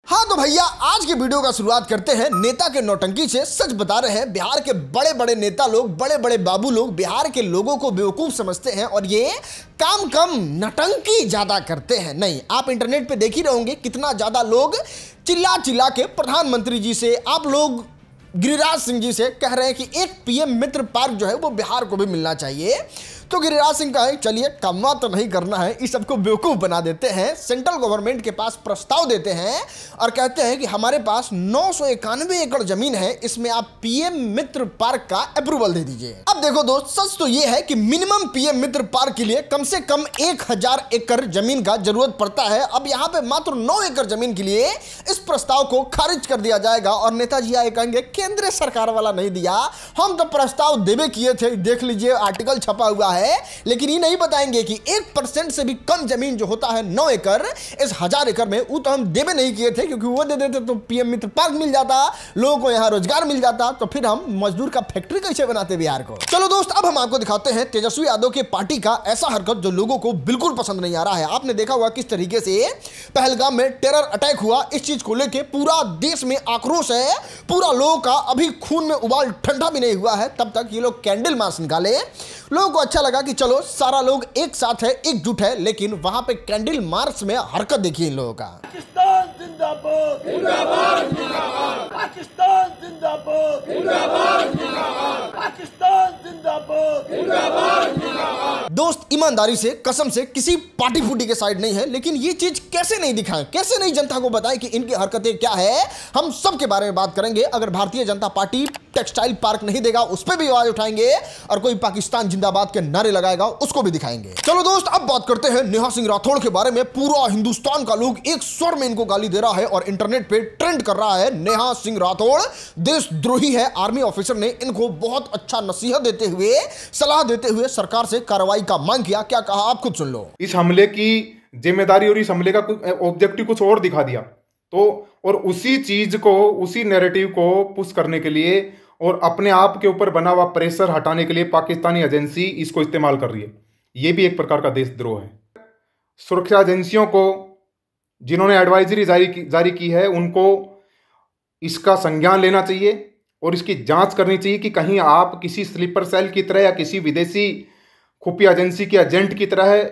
हाँ तो भैया आज की वीडियो का शुरुआत करते हैं नेता के नौटंकी से। सच बता रहे हैं, बिहार के बड़े बड़े नेता लोग, बड़े बड़े बाबू लोग बिहार के लोगों को बेवकूफ समझते हैं और ये काम कम नौटंकी ज्यादा करते हैं। नहीं, आप इंटरनेट पे देख ही रहोगे कितना ज्यादा लोग चिल्ला चिल्ला के प्रधानमंत्री जी से, आप लोग गिरिराज सिंह जी से कह रहे हैं कि एक पीएम मित्र पार्क जो है वो बिहार को भी मिलना चाहिए। तो गिरिराज सिंह का है, चलिए कमवा तो नहीं करना है, इस सबको बेवकूफ बना देते हैं। सेंट्रल गवर्नमेंट के पास प्रस्ताव देते हैं और कहते हैं कि हमारे पास 991 एकड़ जमीन है, इसमें आप पीएम मित्र पार्क का अप्रूवल दे दीजिए। अब देखो दोस्त, सच तो यह है कि मिनिमम पीएम मित्र पार्क के लिए कम से कम 1000 एकड़ जमीन का जरूरत पड़ता है। अब यहां पे मात्र 9 एकड़ जमीन के लिए इस प्रस्ताव को खारिज कर दिया जाएगा और नेताजी आए कहेंगे केंद्र सरकार वाला नहीं दिया, हम तो प्रस्ताव देवे किए थे, देख लीजिए आर्टिकल छपा हुआ है। लेकिन ये नहीं बताएंगे कि 1% से भी कम जमीन जो होता है 9 एकड़, इस 1000 एकड़ में वो तो हम देवे नहीं किए थे, क्योंकि वो दे देते तो पीएम मित्र पार्क मिल जाता, लोगों को यहां रोजगार मिल जाता, तो फिर हम मजदूर का फैक्ट्री कैसे बनाते बिहार को। चलो दोस्त, अब हम आपको दिखाते हैं तेजस्वी यादव के पार्टी का ऐसा हरकत जो लोगों को बिल्कुल पसंद नहीं आ रहा है। आपने देखा हुआ किस तरीके से पहलगाम में टेरर अटैक हुआ, इस चीज को लेकर पूरा देश में आक्रोश है, पूरा लोगों का अभी खून में उबाल ठंडा भी नहीं हुआ है। तब तक ये लोग कैंडल मार्च निकाले, लोगों को अच्छा लगा कि चलो सारा लोग एक साथ है, एकजुट है, लेकिन वहां पे कैंडल मार्च में हरकत देखिए इन लोगों का। पाकिस्तान जिंदाबाद, जिंदाबाद, जिंदाबाद, पाकिस्तान जिंदाबाद, जिंदाबाद, जिंदाबाद, पाकिस्तान जिंदाबाद, जिंदाबाद, जिंदाबाद। दोस्त ईमानदारी से, कसम से किसी पार्टी फूटी के साइड नहीं है, लेकिन ये चीज कैसे नहीं दिखाएं, कैसे नहीं जनता को बताएं कि इनकी हरकतें क्या है, हम सब के बारे में बात करेंगे। अगर Bharatiya Janata party textile park नहीं देगा उस पर भी आवाज उठाएंगे और कोई पाकिस्तान जिंदाबाद के नारे लगाएगा उसको भी दिखाएंगे। चलो दोस्त, अब बात करते हैं नेहा सिंह राठौड़ के बारे में। पूरा हिंदुस्तान का लोग एक स्वर में इनको गाली दे रहा है और इंटरनेट पे ट्रेंड कर रहा है। नेहा सिंह राठौड़ देशद्रोही है। आर्मी ऑफिसर ने इनको बहुत अच्छा नसीहत देते हुए, सलाह देते हुए सरकार से कार्रवाई का मांग किया। क्या कहा आप खुद सुन लो। इस हमले की जिम्मेदारी और इस हमले का ऑब्जेक्टिव कुछ और दिखा दिया तो, और उसी चीज को, उसी नैरेटिव को पुश करने के लिए और अपने आप के ऊपर बना हुआ प्रेशर हटाने के लिए पाकिस्तानी एजेंसी इसको इस्तेमाल कर रही है। यह भी एक प्रकार का देशद्रोह है। सुरक्षा एजेंसियों को जिन्होंने एडवाइजरी जारी की है उनको इसका संज्ञान लेना चाहिए और इसकी जांच करनी चाहिए कि कहीं आप किसी स्लीपर सेल की तरह या किसी विदेशी खुफिया एजेंसी के एजेंट की तरह है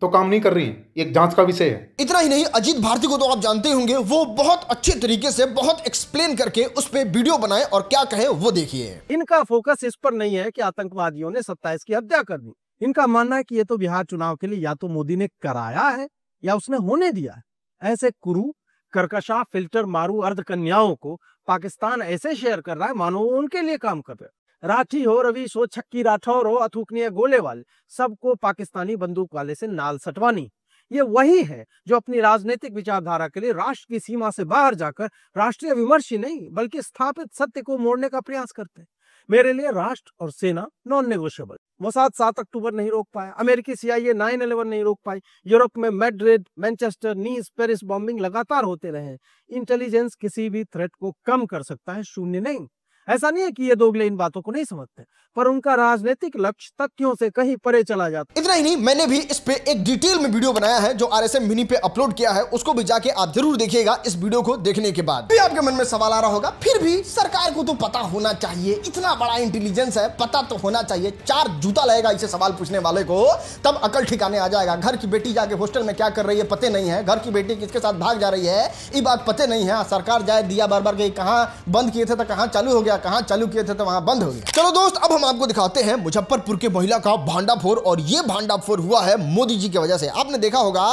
तो काम नहीं कर रही है। एक जांच का विषय है। इतना ही नहीं, अजीत भारती को तो आप जानते होंगे, वो बहुत अच्छे तरीके से बहुत एक्सप्लेन करके उस पे वीडियो बनाए और क्या कहे वो देखिए। इनका फोकस इस पर नहीं है कि आतंकवादियों ने 27 की हत्या कर दी। इनका मानना है कि ये तो बिहार चुनाव के लिए या तो मोदी ने कराया है या उसने होने दिया है। ऐसे कुरु, कर्कशा, फिल्टर मारू अर्धकन्याओं को पाकिस्तान ऐसे शेयर कर रहा है मानो वो उनके लिए काम कर रहे हैं। राठी हो, रवीश हो, छक्की राठौर हो, अथूकनीय गोले वाले, सबको पाकिस्तानी बंदूक वाले से नाल सटवानी। ये वही है जो अपनी राजनीतिक विचारधारा के लिए राष्ट्र की सीमा से बाहर जाकर राष्ट्रीय विमर्श ही नहीं बल्कि स्थापित सत्य को मोड़ने का प्रयास करते हैं। मेरे लिए राष्ट्र और सेना नॉन नेगोशिएबल। मोसाद 7 अक्टूबर नहीं रोक पाया, अमेरिकी CIA 9/11 नहीं रोक पाई, यूरोप में मैड्रिड, मैनचेस्टर, नीस, पेरिस बॉम्बिंग लगातार होते रहे। इंटेलिजेंस किसी भी थ्रेट को कम कर सकता है, शून्य नहीं। ऐसा नहीं है कि ये दोगले इन बातों को नहीं समझते, पर उनका राजनीतिक लक्ष्य तथ्यों से कहीं परे चला जाता। इतना ही नहीं, मैंने भी इस पे एक डिटेल में वीडियो बनाया है जो RSM मिनी पे अपलोड किया है, उसको भी जाके आप जरूर देखिएगा। इस वीडियो को देखने के बाद भी आपके मन में सवाल आ रहा होगा, फिर भी सरकार को तो पता होना चाहिए, इतना बड़ा इंटेलिजेंस है, पता तो होना चाहिए। 4 जूता लगेगा इसे सवाल पूछने वाले को, तब अकल ठिकाने आ जाएगा। घर की बेटी जाके हॉस्टल में क्या कर रही है पते नहीं है, घर की बेटी किसके साथ भाग जा रही है ये बात पते नहीं है। सरकार जाए दिया बार बार गई, कहां बंद किए थे तो कहां चालू हो गया, कहां चालू किए थे तो वहां बंद हो गया। चलो दोस्त, अब हम आपको दिखाते हैं मुजफ्फरपुर के महिला का भांडाफोड़, और ये भांडाफोड़ हुआ है मोदी जी की वजह से। आपने देखा होगा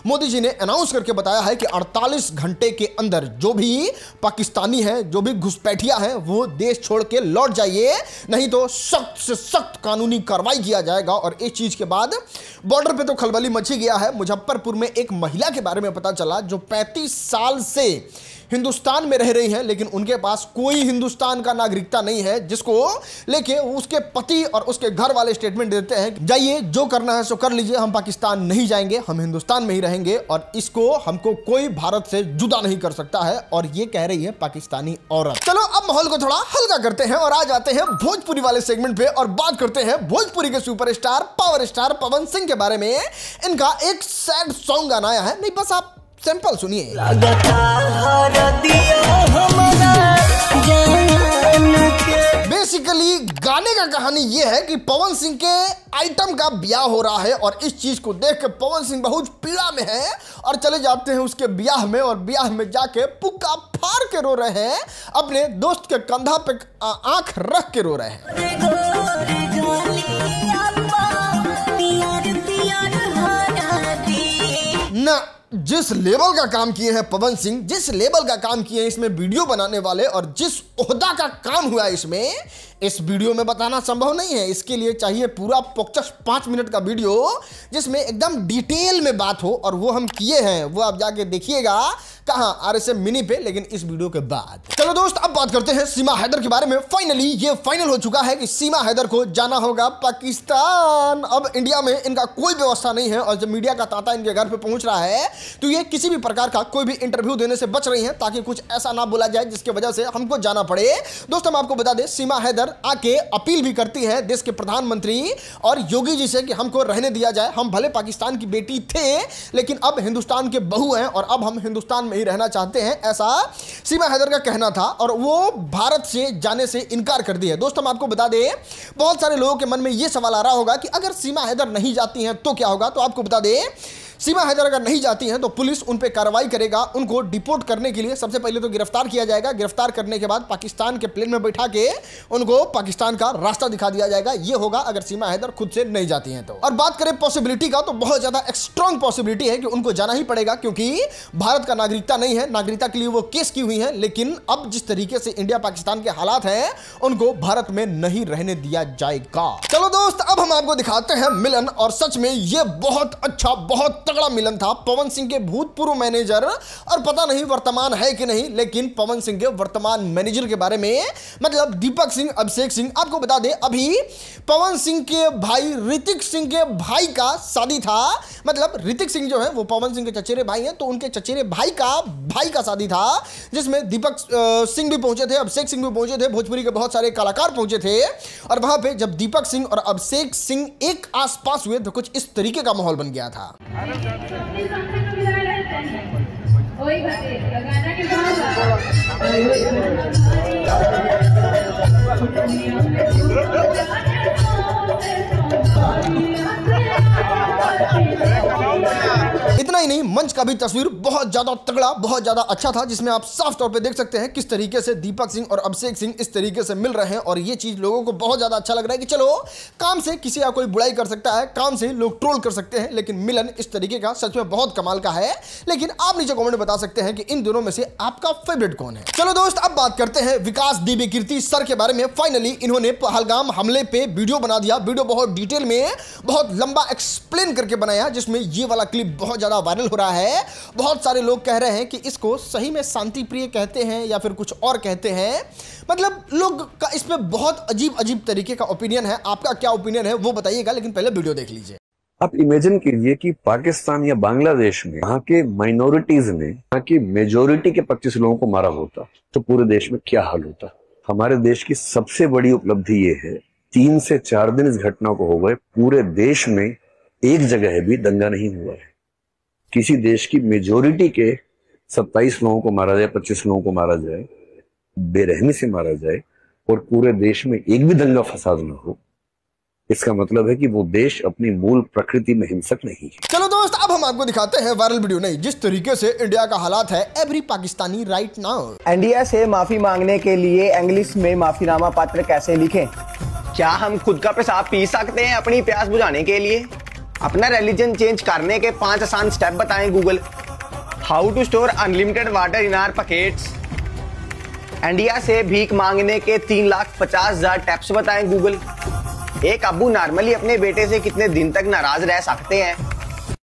मोदी जी ने अनाउंस करके बताया है कि 48 घंटे के अंदर जो भी पाकिस्तानी है, जो भी घुसपैठिया है, वो देश छोड़ के लौट जाइए, नहीं तो सख्त से सख्त कानूनी कार्रवाई किया जाएगा। और इस चीज के बाद बॉर्डर पे तो खलबली मची गया है। मुजफ्फरपुर में एक महिला के बारे में पता चला जो 35 साल से हिंदुस्तान में रह रही हैं, लेकिन उनके पास कोई हिंदुस्तान का नागरिकता नहीं है, जिसको लेके उसके पति और उसके घर वाले स्टेटमेंट देते हैं, जाइए जो करना है सो कर लीजिए, हम पाकिस्तान नहीं जाएंगे, हम हिंदुस्तान में ही रहेंगे और इसको हमको कोई भारत से जुदा नहीं कर सकता है। और ये कह रही है पाकिस्तानी औरत। चलो अब माहौल को थोड़ा हल्का करते हैं और आ जाते हैं भोजपुरी वाले सेगमेंट पे और बात करते हैं भोजपुरी के superstar power star Pawan Singh के बारे में। इनका एक सैड सॉन्ग गाना आया है, नहीं बस आप सैंपल सुनिए। का कहानी ये है कि पवन सिंह के आइटम का ब्याह हो रहा है और इस चीज को देख के पवन सिंह बहुत पीड़ा में है और चले जाते हैं उसके ब्याह में और ब्याह में जाके पुक्का फाड़ के रो रहे हैं, अपने दोस्त के कंधा पे आंख रख के रो रहे हैं। ना जिस लेवल का काम किए हैं पवन सिंह, जिस लेवल का काम किए हैं इसमें वीडियो बनाने वाले और जिस ओहदा का काम हुआ है इसमें, इस वीडियो में बताना संभव नहीं है। इसके लिए चाहिए पूरा 5 मिनट का वीडियो जिसमें एकदम डिटेल में बात हो और वो हम किए हैं। वो आप जाके देखिएगा कहां, RSM मिनी पे, लेकिन इस वीडियो के बाद। चलो दोस्त अब बात करते हैं सीमा हैदर के बारे में। फाइनली ये फाइनल हो चुका है कि सीमा हैदर को जाना होगा पाकिस्तान। अब इंडिया में इनका कोई व्यवस्था नहीं है और जब मीडिया का तांता इनके घर पे पहुंच रहा है तो ये किसी भी प्रकार का कोई भी इंटरव्यू देने से बच रही हैं ताकि कुछ ऐसा ना बोला जाए जिसकी वजह से हमको जाना पड़े। दोस्त हम आपको बता दें, सीमा हैदर आके अपील भी करती है देश के प्रधानमंत्री और योगी जी से कि हमको रहने दिया जाए। हम भले पाकिस्तान की बेटी थे लेकिन अब हिंदुस्तान के बहू हैं और अब हम हिंदुस्तान में ही रहना चाहते हैं, ऐसा सीमा हैदर का कहना था और वो भारत से जाने से इनकार कर दिया। दोस्त हम आपको बता दें, बहुत सारे लोगों के मन में यह सवाल आ रहा होगा कि अगर सीमा हैदर नहीं जाती हैं तो क्या होगा। तो आपको बता दें, सीमा हैदर अगर नहीं जाती हैं तो पुलिस उन पे कार्रवाई करेगा। उनको डिपोर्ट करने के लिए सबसे पहले तो गिरफ्तार किया जाएगा। गिरफ्तार करने के बाद पाकिस्तान के प्लेन में बैठा के उनको पाकिस्तान का रास्ता दिखा दिया जाएगा। ये होगा अगर सीमा हैदर खुद से नहीं जाती हैं तो। और बात करें पॉसिबिलिटी का तो बहुत ज्यादा स्ट्रॉन्ग पॉसिबिलिटी है कि उनको जाना ही पड़ेगा क्योंकि भारत का नागरिकता नहीं है। नागरिकता के लिए वो केस की हुई है लेकिन अब जिस तरीके से इंडिया पाकिस्तान के हालात हैं उनको भारत में नहीं रहने दिया जाएगा। चलो दोस्त अब हम आपको दिखाते हैं मिलन और सच में ये बहुत अच्छा बहुत तगड़ा मिलन था। पवन सिंह के भूतपूर्व मैनेजर और पता नहीं वर्तमान है कि नहीं, लेकिन पवन सिंह के वर्तमान मैनेजर के बारे में मतलब दीपक सिंह अभिषेक सिंह। आपको बता दें अभी पवन सिंह के भाई ऋतिक सिंह के भाई का शादी था। मतलब ऋतिक सिंह जो है वो पवन सिंह के चचेरे भाई हैं तो उनके चचेरे भाई का शादी था जिसमें दीपक सिंह भी पहुंचे थे, अभिषेक सिंह भी पहुंचे थे, भोजपुरी के बहुत सारे कलाकार पहुंचे थे। और वहां पे जब दीपक सिंह और अभिषेक सिंह एक आसपास हुए तो कुछ इस तरीके का माहौल बन गया था। इतना ही नहीं, मंच का भी तस्वीर बहुत ज्यादा तगड़ा बहुत ज्यादा अच्छा था जिसमें आप साफ तौर पे देख सकते हैं किस तरीके से दीपक सिंह और अभिषेक सिंह इस तरीके से मिल रहे हैं और ये चीज लोगों को बहुत ज्यादा अच्छा लग रहा है कि चलो काम से किसी का कोई बुराई कर सकता है, काम से लोग ट्रोल कर सकते हैं, लेकिन मिलन इस तरीके का सच में बहुत कमाल का है। लेकिन आप नीचे कमेंट में बता सकते हैं कि इन दोनों में से आपका फेवरेट कौन है। चलो दोस्त अब बात करते हैं विकास दिव्य कीर्ति सर के बारे में। फाइनली इन्होंने पहलगाम हमले पे वीडियो बना दिया। वीडियो बहुत डिटेल में बहुत लंबा एक्सप्लेन करके बनाया जिसमें ये वाला क्लिप बहुत ज्यादा वायरल हो रहा है। बहुत सारे लोग कह रहे हैं कि इसको सही में शांति प्रिय कहते हैं या फिर कुछ और कहते हैं। मतलब लोग का इस पे बहुत अजीब अजीब तरीके का ओपिनियन है। आपका क्या ओपिनियन है वो बताइएगा, लेकिन पहले वीडियो देख लीजिए। आप इमेजिन कीजिए कि पाकिस्तान या बांग्लादेश में वहां के माइनॉरिटीज ने वहां की मेजोरिटी के 25 लोगों को मारा होता तो पूरे देश में क्या हाल होता। हमारे देश की सबसे बड़ी उपलब्धि ये है 3 से 4 दिन इस घटना को हो गए, पूरे देश में एक जगह भी दंगा नहीं हुआ है। किसी देश की मेजोरिटी के 27 लोगों को मारा जाए, 25 लोगों को मारा जाए, बेरहमी से मारा जाए और पूरे देश में एक भी दंगा फसाद ना हो, इसका मतलब है कि वो देश अपनी मूल प्रकृति में हिंसक नहीं है। चलो दोस्त अब हम आपको दिखाते हैं वायरल वीडियो नहीं जिस तरीके से इंडिया का हालात है every Pakistani right now. India से माफी मांगने के लिए इंग्लिश में माफीनामा पत्र कैसे लिखें? क्या हम खुद का पेशाब पी सकते हैं अपनी प्यास बुझाने के लिए? अपना रिलीजन चेंज करने के 5 आसान स्टेप बताएं Google. How to store unlimited water in our pockets. India से भीख मांगने के 3,50,000 टिप्स बताएं गूगल। एक अब्बू नॉर्मली अपने बेटे से कितने दिन तक नाराज रह सकते हैं?